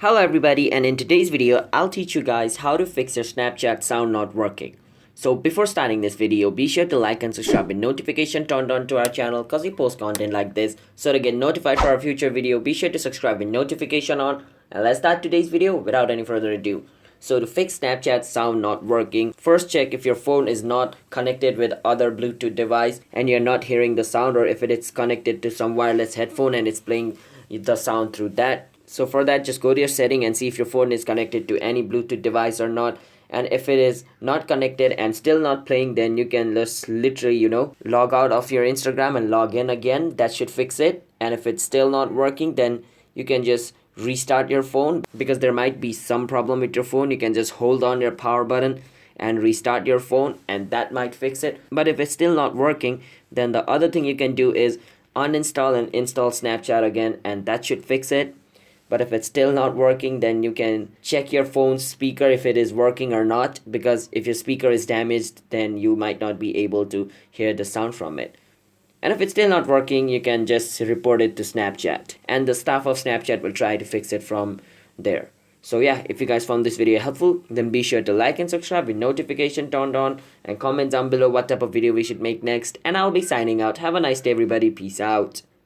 Hello everybody, and in today's video I'll teach you guys how to fix your Snapchat sound not working. So before starting this video, be sure to like and subscribe with notification turned on to our channel cause we post content like this. So to get notified for our future video, be sure to subscribe with notification on. And let's start today's video without any further ado. So to fix Snapchat sound not working, first check if your phone is not connected with other Bluetooth device and you're not hearing the sound, or if it is connected to some wireless headphone and it's playing the sound through that. So for that, just go to your setting and see if your phone is connected to any Bluetooth device or not. And if it is not connected and still not playing, then you can just literally, log out of your Instagram and log in again. That should fix it. And if it's still not working, then you can just restart your phone, because there might be some problem with your phone. You can just hold on your power button and restart your phone, and that might fix it. But if it's still not working, then the other thing you can do is uninstall and install Snapchat again, and that should fix it. But if it's still not working, then you can check your phone's speaker if it is working or not, because if your speaker is damaged, then you might not be able to hear the sound from it. And if it's still not working, you can just report it to Snapchat, and the staff of Snapchat will try to fix it from there. So yeah, if you guys found this video helpful, then be sure to like and subscribe with notification turned on, and comment down below what type of video we should make next, and I'll be signing out. Have a nice day everybody. Peace out.